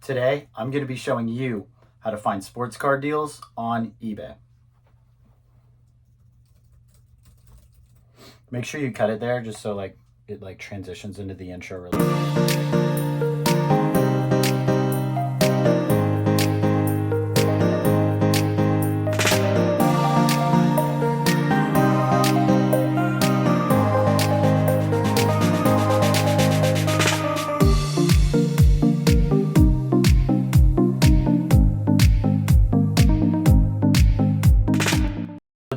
Today, I'm going to be showing you how to find sports card deals on eBay. Make sure you cut it there just so it transitions into the intro really.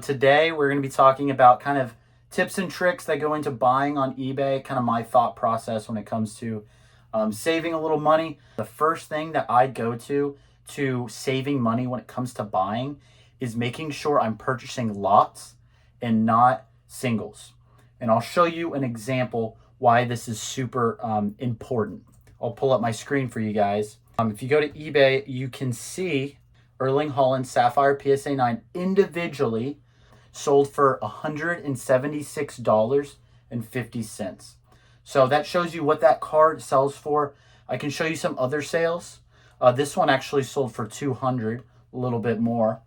Today, we're going to be talking about kind of tips and tricks that go into buying on eBay, kind of my thought process when it comes to saving a little money. The first thing that I go to saving money when it comes to buying is making sure I'm purchasing lots and not singles. And I'll show you an example why this is super important. I'll pull up my screen for you guys. If you go to eBay, you can see Erling Haaland Sapphire PSA 9 individually sold for $176.50. So that shows you what that card sells for. I can show you some other sales. This one actually sold for $200, a little bit more.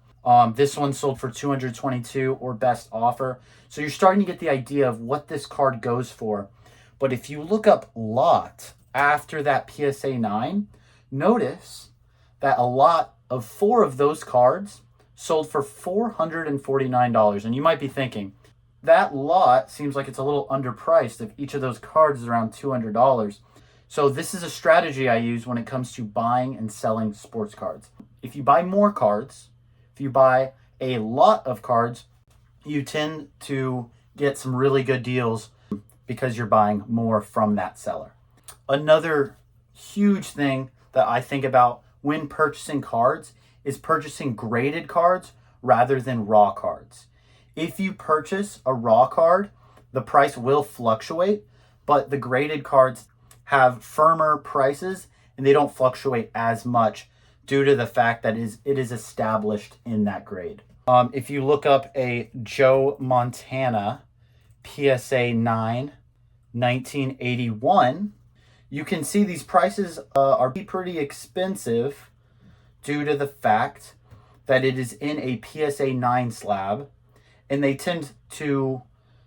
This one sold for $222 or best offer. So you're starting to get the idea of what this card goes for. But if you look up lot after that PSA 9, notice that a lot of 4 of those cards sold for $449. And you might be thinking, that lot seems like it's a little underpriced if each of those cards is around $200. So this is a strategy I use when it comes to buying and selling sports cards. If you buy more cards, if you buy a lot of cards, you tend to get some really good deals because you're buying more from that seller. Another huge thing that I think about when purchasing cards is purchasing graded cards rather than raw cards. If you purchase a raw card, the price will fluctuate, but the graded cards have firmer prices and they don't fluctuate as much due to the fact that it is established in that grade. If you look up a Joe Montana PSA 9 1981, you can see these prices are pretty expensive due to the fact that it is in a PSA 9 slab, and they tend to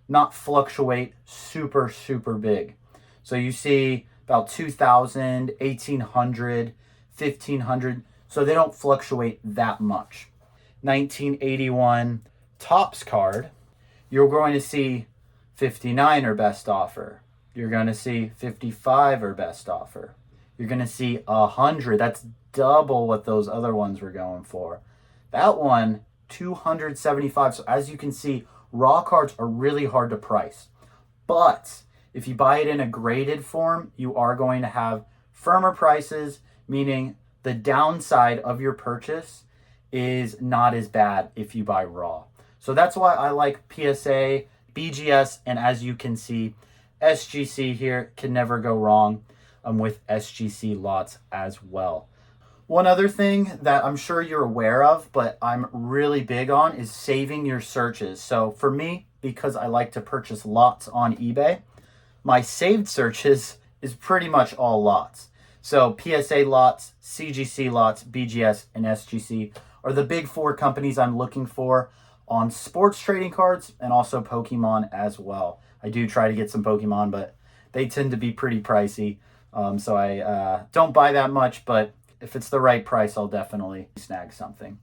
not fluctuate super big. So you see about 2,000, 1,800, 1,500, so they don't fluctuate that much. 1981 Topps card, you're going to see 59 or best offer. You're going to see 55 or best offer. You're going to see 100. That's double what those other ones were going for. That one, 275. So as you can see, raw cards are really hard to price. But if you buy it in a graded form, you are going to have firmer prices, meaning the downside of your purchase is not as bad if you buy raw. So that's why I like PSA, BGS, and as you can see, SGC here can never go wrong with SGC lots as well. One other thing that I'm sure you're aware of, but I'm really big on, is saving your searches. So for me, because I like to purchase lots on eBay, my saved searches is pretty much all lots. So PSA lots, CGC lots, BGS, and SGC are the big 4 companies I'm looking for on sports trading cards and also Pokemon as well. I do try to get some Pokemon, but they tend to be pretty pricey. So I don't buy that much, but if it's the right price, I'll definitely snag something.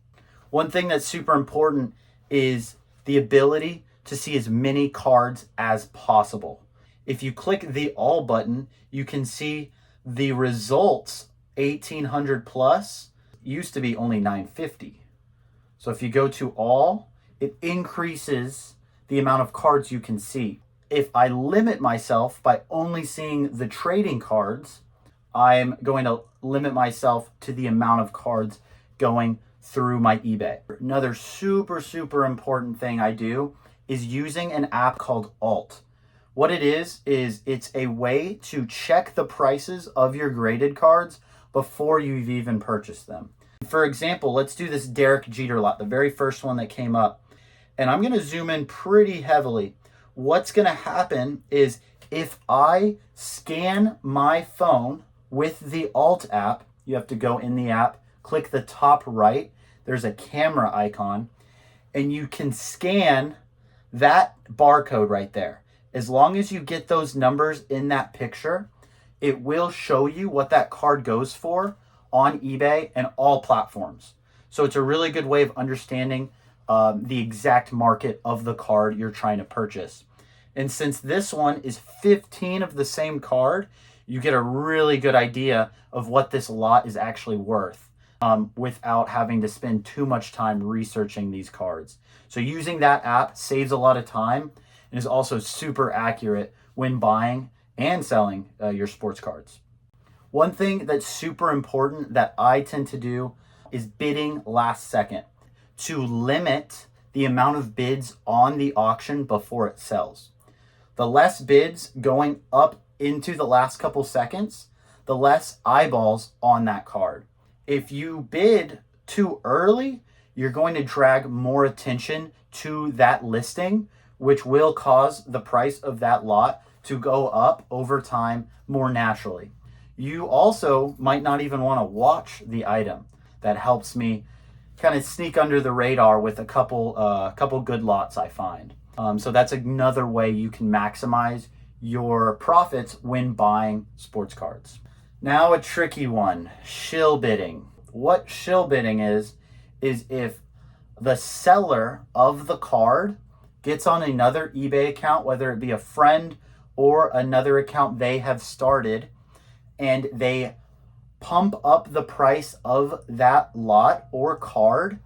One thing that's super important is the ability to see as many cards as possible. If you click the all button, you can see the results 1,800 plus used to be only 950. So if you go to all, it increases the amount of cards you can see. If I limit myself by only seeing the trading cards, I'm going to limit myself to the amount of cards going through my eBay. Another super important thing I do is using an app called Alt. What it is it's a way to check the prices of your graded cards before you've even purchased them. For example, let's do this Derek Jeter lot, the very first one that came up. And I'm going to zoom in pretty heavily. What's going to happen is if I scan my phone with the Alt app, you have to go in the app, click the top right, there's a camera icon, and you can scan that barcode right there. As long as you get those numbers in that picture, it will show you what that card goes for on eBay and all platforms. So it's a really good way of understanding the exact market of the card you're trying to purchase. And since this one is 15 of the same card, you get a really good idea of what this lot is actually worth without having to spend too much time researching these cards. So using that app saves a lot of time and is also super accurate when buying and selling your sports cards. One thing that's super important that I tend to do is bidding last second to limit the amount of bids on the auction before it sells. The less bids going up into the last couple seconds, the less eyeballs on that card. If you bid too early, you're going to drag more attention to that listing, which will cause the price of that lot to go up over time more naturally. You also might not even want to watch the item. That helps me kind of sneak under the radar with a couple good lots I find. So that's another way you can maximize your profits when buying sports cards. Now a tricky one, shill bidding. What shill bidding is if the seller of the card gets on another eBay account, whether it be a friend or another account they have started, and they pump up the price of that lot or card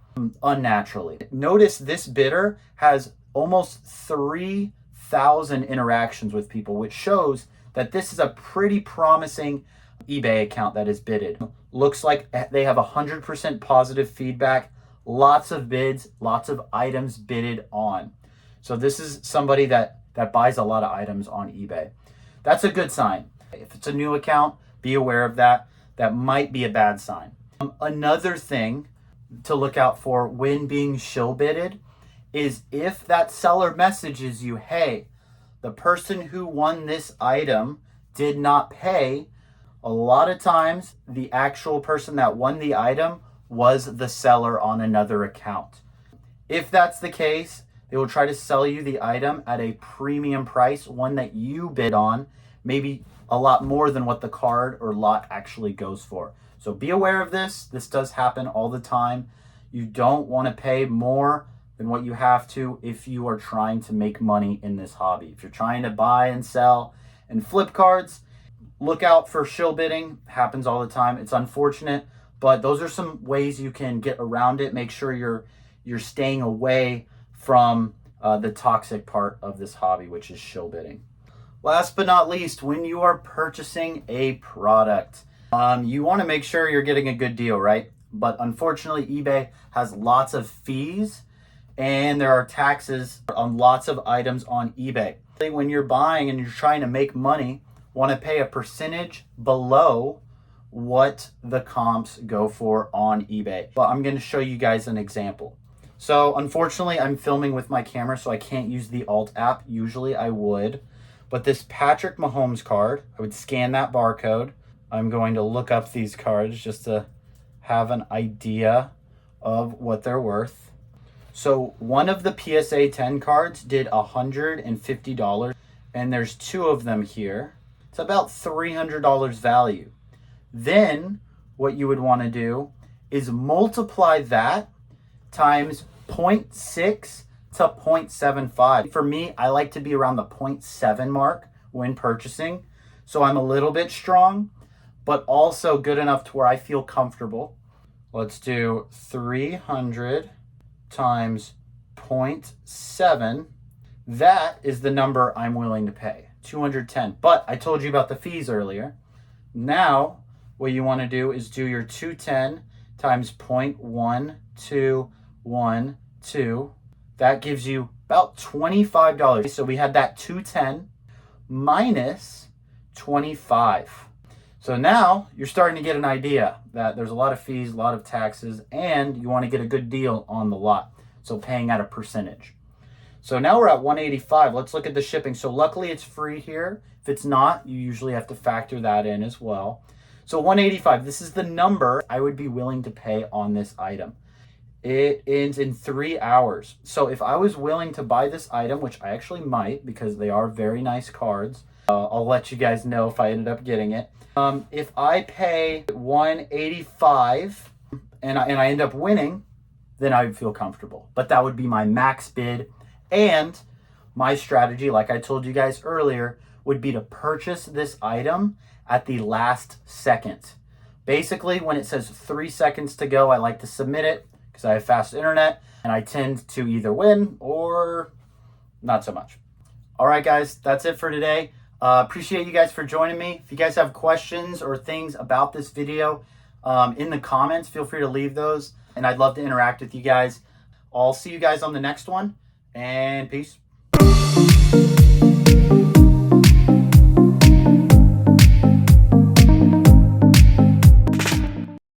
unnaturally. Notice this bidder has almost 3,000 interactions with people, which shows that this is a pretty promising eBay account that is bidded. Looks like they have 100% positive feedback, lots of bids, lots of items bidded on. So this is somebody that buys a lot of items on eBay. That's a good sign. If it's a new account, be aware of that. That might be a bad sign. Another thing to look out for when being shill bidded is if that seller messages you, hey, the person who won this item did not pay. A lot of times the actual person that won the item was the seller on another account. If that's the case, they will try to sell you the item at a premium price, one that you bid on, maybe a lot more than what the card or lot actually goes for. So be aware of this. This does happen all the time. You don't want to pay more than what you have to if you are trying to make money in this hobby. If you're trying to buy and sell and flip cards, look out for shill bidding. Happens all the time. It's unfortunate, but those are some ways you can get around it. Make sure you're staying away from the toxic part of this hobby, which is shill bidding. Last but not least, when you are purchasing a product, you want to make sure you're getting a good deal, right? But unfortunately, eBay has lots of fees and there are taxes on lots of items on eBay. When you're buying and you're trying to make money, want to pay a percentage below what the comps go for on eBay. But I'm going to show you guys an example. So unfortunately, I'm filming with my camera, so I can't use the Alt app. Usually I would. But this Patrick Mahomes card, I would scan that barcode. I'm going to look up these cards just to have an idea of what they're worth. So one of the PSA 10 cards did $150, and there's two of them here. It's about $300 value. Then what you would want to do is multiply that times 0.6 to 0.75. For me, I like to be around the 0.7 mark when purchasing. So I'm a little bit strong, but also good enough to where I feel comfortable. Let's do 300 times 0.7. That is the number I'm willing to pay, 210. But I told you about the fees earlier. Now, what you want to do is do your 210 times 0.1212. That gives you about $25. So we had that 210 minus 25. So now you're starting to get an idea that there's a lot of fees, a lot of taxes, and you want to get a good deal on the lot. So paying at a percentage. So now we're at 185. Let's look at the shipping. So luckily it's free here. If it's not, you usually have to factor that in as well. So 185, this is the number I would be willing to pay on this item. It ends in 3 hours. So if I was willing to buy this item, which I actually might because they are very nice cards, I'll let you guys know if I ended up getting it. If I pay 185 and I end up winning, then I would feel comfortable. But that would be my max bid. And my strategy, like I told you guys earlier, would be to purchase this item at the last second. Basically, when it says 3 seconds to go, I like to submit it because I have fast internet and I tend to either win or not so much. All right, guys, that's it for today. Appreciate you guys for joining me. If you guys have questions or things about this video in the comments, feel free to leave those and I'd love to interact with you guys. I'll see you guys on the next one and peace.